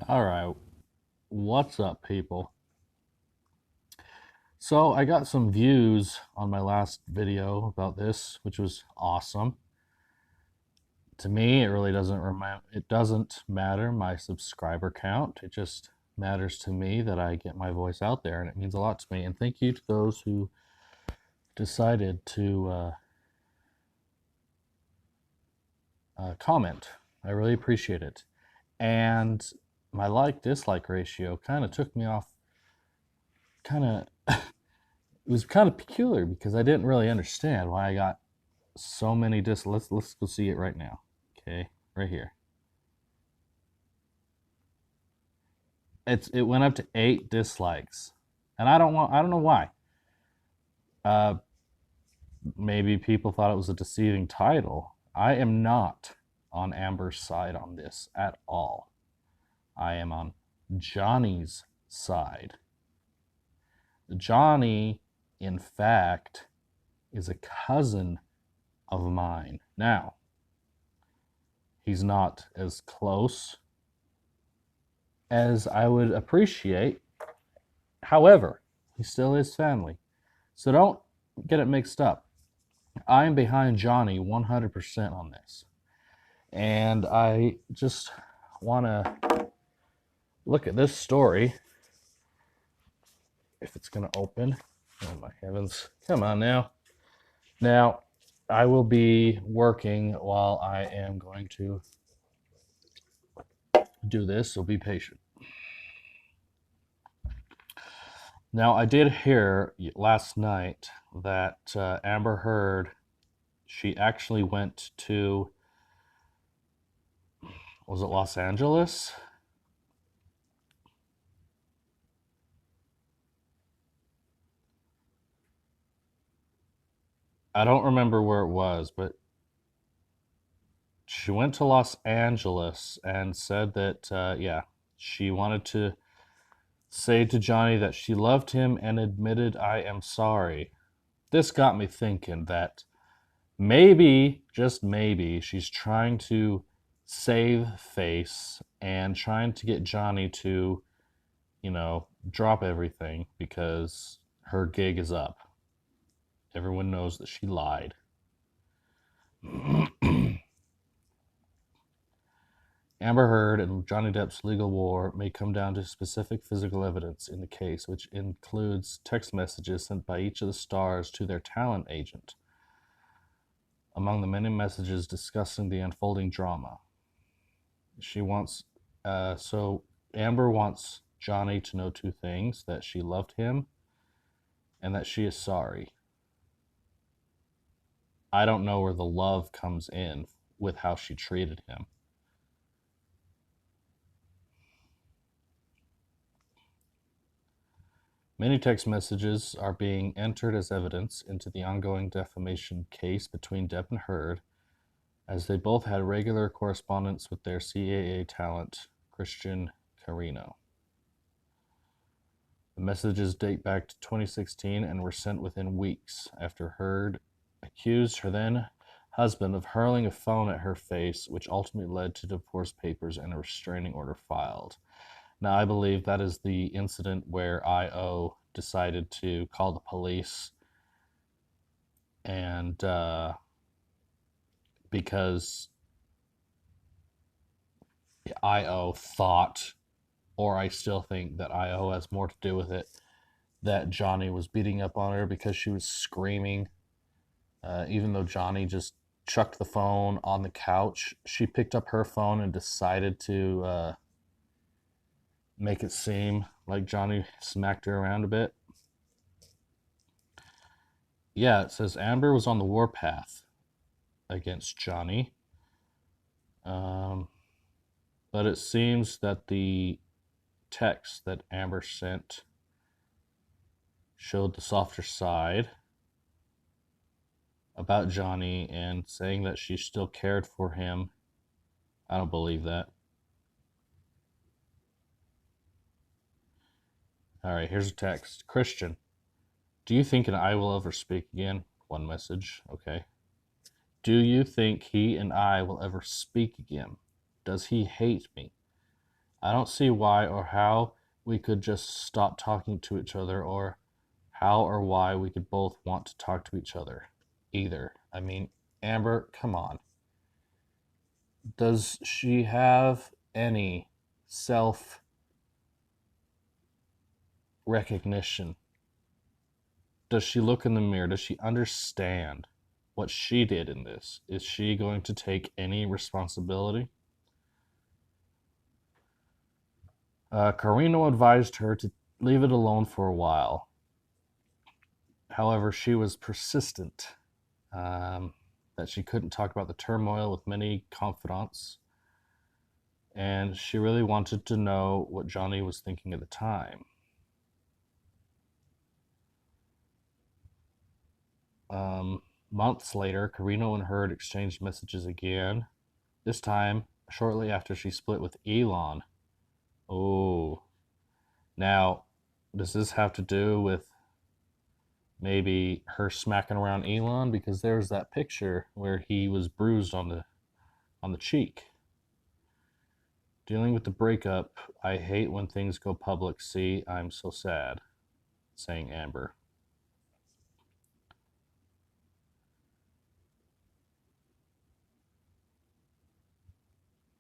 All right, what's up, people? So I got some views on my last video about this, which was awesome. To me, it really doesn't matter my subscriber count. It just matters to me that I get my voice out there, and it means a lot to me. And thank you to those who decided to comment. I really appreciate it. And my like dislike ratio kind of took me off. Kind of, it was kind of peculiar because I didn't really understand why I got so many let's go see it right now. Okay, right here. It went up to 8 dislikes, and I don't know why. Uh, Maybe people thought it was a deceiving title. I am not on Amber's side on this at all. I am on Johnny's side. Johnny, in fact, is a cousin of mine. Now, he's not as close as I would appreciate. However, he still is family. So don't get it mixed up. I'm behind Johnny 100% on this. And I just want to look at this story. If it's going to open. Oh, my heavens. Come on now. Now, I will be working while I am going to do this, so be patient. Now, I did hear last night that Amber Heard, she actually went to, was it Los Angeles? I don't remember where it was, but she went to Los Angeles and said that, yeah, she wanted to say to Johnny that she loved him and admitted, I am sorry. This got me thinking that maybe, just maybe, she's trying to save face and trying to get Johnny to, drop everything because her gig is up. Everyone knows that she lied. Amber Heard and Johnny Depp's legal war may come down to specific physical evidence in the case, which includes text messages sent by each of the stars to their talent agent. Among the many messages discussing the unfolding drama, so Amber wants Johnny to know two things: that she loved him and that she is sorry. I don't know where the love comes in with how she treated him. Many text messages are being entered as evidence into the ongoing defamation case between Depp and Heard, as they both had regular correspondence with their CAA talent, Christian Carino. The messages date back to 2016 and were sent within weeks after Heard accused her then husband of hurling a phone at her face, which ultimately led to divorce papers and a restraining order filed. Now, I believe that is the incident where IO decided to call the police, and because IO thought, or I still think that IO has more to do with it, that Johnny was beating up on her because she was screaming. Even though Johnny just chucked the phone on the couch, she picked up her phone and decided to make it seem like Johnny smacked her around a bit. Yeah, it says Amber was on the warpath against Johnny. But it seems that the text that Amber sent showed the softer side about Johnny and saying that she still cared for him. I don't believe that. All right, here's a text. Christian, do you think and I will ever speak again? One message. Okay. Do you think he and I will ever speak again? Does he hate me? I don't see why or how we could just stop talking to each other, or how or why we could both want to talk to each other either. I mean, Amber, come on. Does she have any self recognition? Does she look in the mirror? Does she understand what she did in this? Is she going to take any responsibility? Carino advised her to leave it alone for a while. However, she was persistent that she couldn't talk about the turmoil with many confidants, and she really wanted to know what Johnny was thinking at the time. Months later, Carino and Hurd exchanged messages again, this time shortly after she split with Elon. Oh, now, does this have to do with maybe her smacking around Elon? Because there's that picture where he was bruised on the cheek. Dealing with the breakup, I hate when things go public. See, I'm so sad, saying Amber.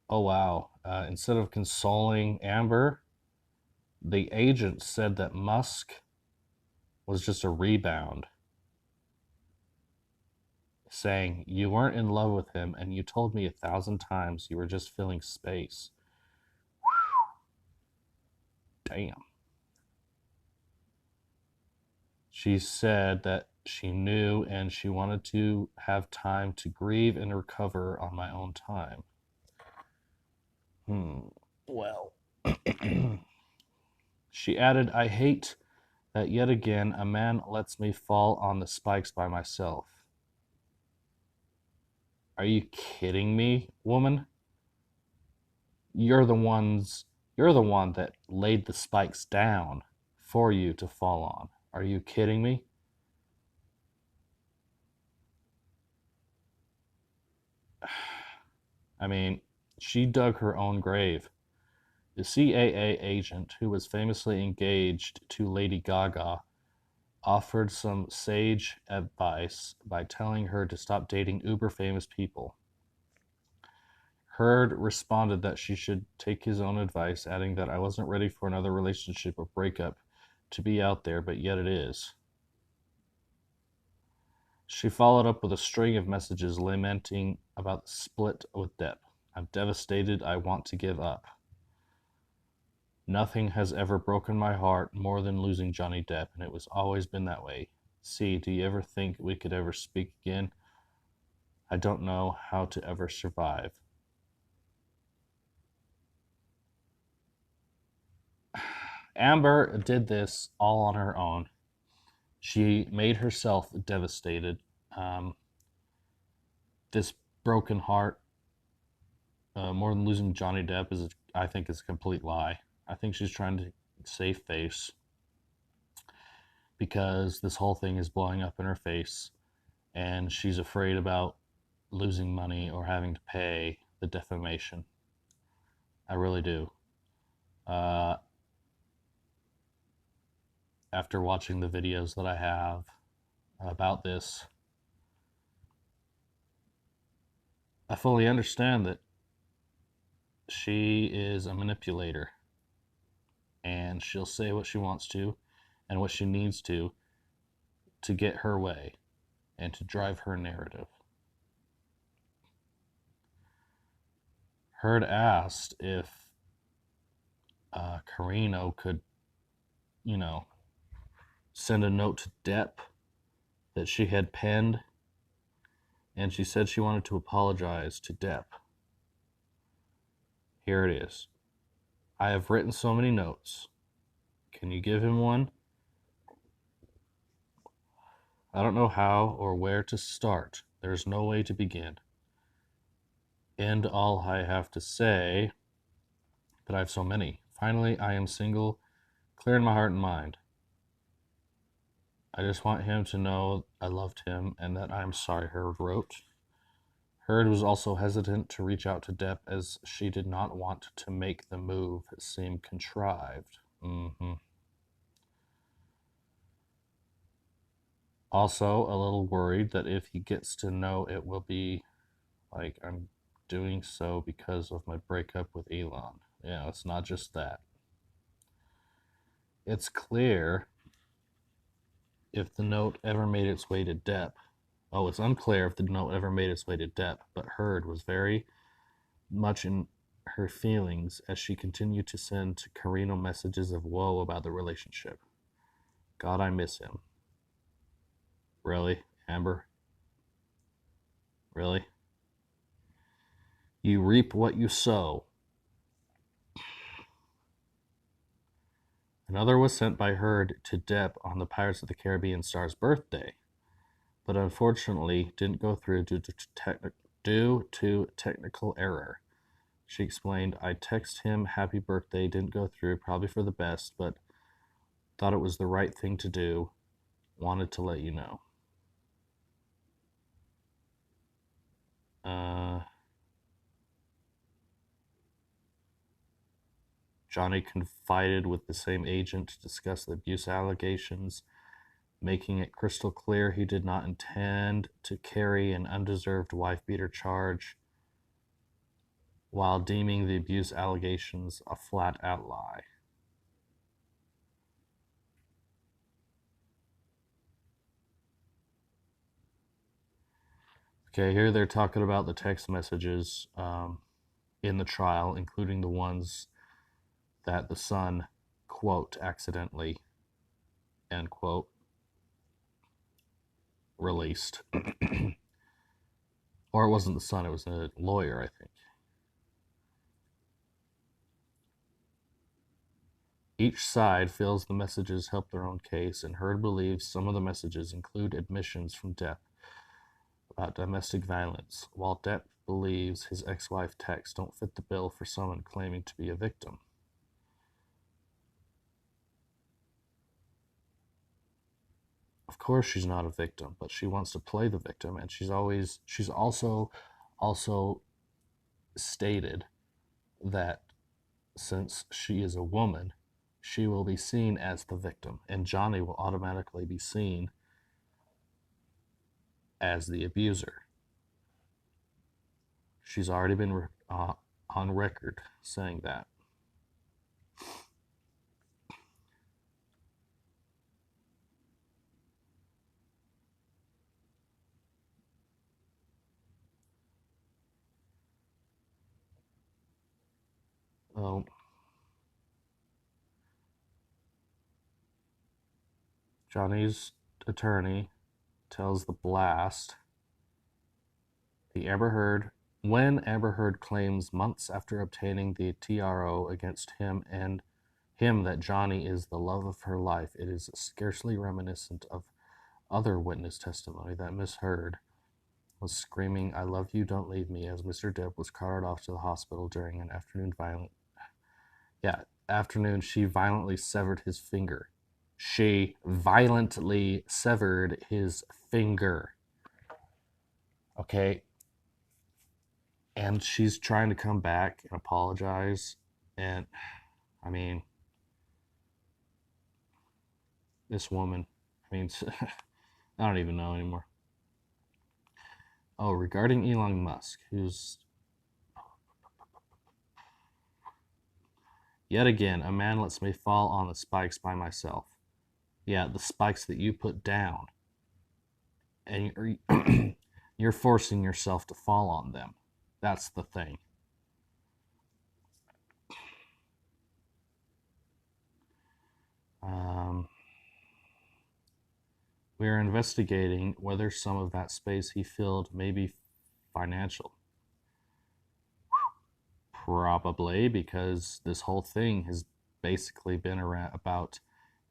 Oh wow. Instead of consoling Amber, the agent said that Musk was just a rebound, saying, "You weren't in love with him, and you told me 1,000 times you were just filling space." Damn. She said that she knew and she wanted to have time to grieve and recover on my own time. Well. She added, I hate that yet again a man lets me fall on the spikes by myself. Are you kidding me, woman? You're the ones you're the one that laid the spikes down for you to fall on. Are you kidding me? I mean, she dug her own grave. The CAA agent, who was famously engaged to Lady Gaga, offered some sage advice by telling her to stop dating uber famous people. Hurd responded that she should take his own advice, adding that I wasn't ready for another relationship or breakup to be out there, but yet it is. She followed up with a string of messages lamenting about the split with Depp. I'm devastated. I want to give up. Nothing has ever broken my heart more than losing Johnny Depp, and it was always been that way. See, do you ever think we could ever speak again? I don't know how to ever survive. Amber did this all on her own. She made herself devastated. Um, this broken heart, more than losing Johnny Depp, I think, is a complete lie. I think she's trying to save face because this whole thing is blowing up in her face, and she's afraid about losing money or having to pay the defamation. I really do. Uh, After watching the videos that I have about this, I fully understand that she is a manipulator and she'll say what she wants to and what she needs to get her way and to drive her narrative. Hurd asked if Carino could, you know, send a note to Depp that she had penned, and she said she wanted to apologize to Depp. Here it is. I have written so many notes. Can you give him one? I don't know how or where to start. There's no way to begin. And all I have to say, but I have so many. Finally, I am single, clear in my heart and mind. I just want him to know I loved him and that I am sorry, Hurd wrote. Heard was also hesitant to reach out to Depp as she did not want to make the move seem contrived. Also, a little worried that if he gets to know it will be like I'm doing so because of my breakup with Elon. Yeah, it's not just that. It's clear if the note ever made its way to Depp. Oh, it's unclear if the note ever made its way to Depp, but Heard was very much in her feelings as she continued to send to Carino messages of woe about the relationship. God, I miss him. Really, Amber? Really? You reap what you sow. Another was sent by Heard to Depp on the Pirates of the Caribbean star's birthday, but unfortunately didn't go through due to technical error. She explained, I text him happy birthday, didn't go through, probably for the best, but thought it was the right thing to do. Wanted to let you know. Johnny confided with the same agent to discuss the abuse allegations, making it crystal clear he did not intend to carry an undeserved wife-beater charge while deeming the abuse allegations a flat-out lie. Okay, here they're talking about the text messages in the trial, including the ones that the son, quote, accidentally, end quote, released. Or it wasn't the son, it was a lawyer, I think. Each side feels the messages help their own case, and Heard believes some of the messages include admissions from Depp about domestic violence, while Depp believes his ex-wife texts don't fit the bill for someone claiming to be a victim. Of course she's not a victim, but she wants to play the victim, and she's also stated that since she is a woman, she will be seen as the victim, and Johnny will automatically be seen as the abuser. She's already been on record saying that. Oh, Johnny's attorney tells the Blast the Amber Heard when Amber Heard claims months after obtaining the TRO against him and him that Johnny is the love of her life, it is scarcely reminiscent of other witness testimony that Miss Heard was screaming, I love you, don't leave me, as Mr. Depp was carted off to the hospital during an afternoon, she violently severed his finger. She violently severed his finger. Okay? And she's trying to come back and apologize. And, I mean, this woman, I mean, I don't even know anymore. Oh, regarding Elon Musk, who's yet again, a man lets me fall on the spikes by myself. Yeah, the spikes that you put down. And you're forcing yourself to fall on them. That's the thing. We are investigating whether some of that space he filled may be financial. Probably, because this whole thing has basically been around about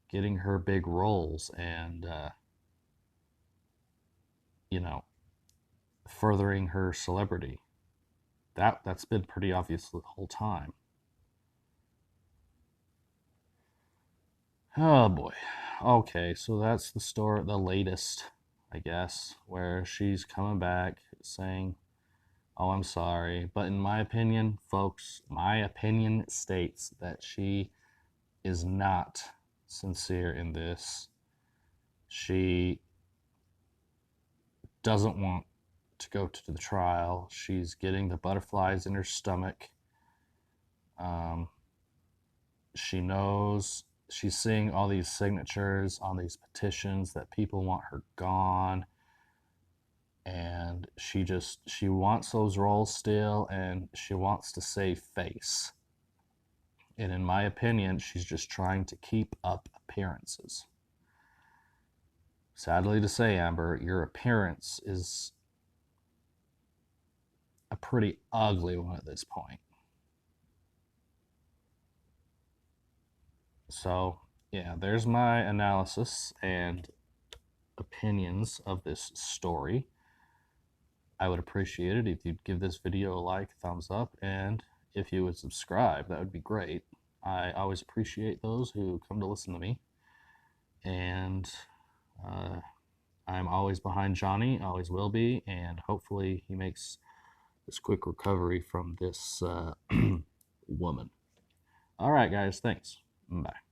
getting her big roles and, furthering her celebrity. That's been pretty obvious the whole time. Oh boy. Okay, so that's the latest, I guess, where she's coming back saying Oh, I'm sorry. But in my opinion, folks, my opinion states that she is not sincere in this. She doesn't want to go to the trial. She's getting the butterflies in her stomach. Um, she knows she's seeing all these signatures on these petitions that people want her gone, and she wants those roles still, and she wants to save face. And in my opinion, she's just trying to keep up appearances. Sadly to say, Amber, your appearance is a pretty ugly one at this point. So, yeah, there's my analysis and opinions of this story. I would appreciate it if you'd give this video a like, thumbs up, and if you would subscribe, that would be great. I always appreciate those who come to listen to me. And uh, I'm always behind Johnny, always will be, and hopefully he makes this quick recovery from this woman. All right, guys, thanks. Bye.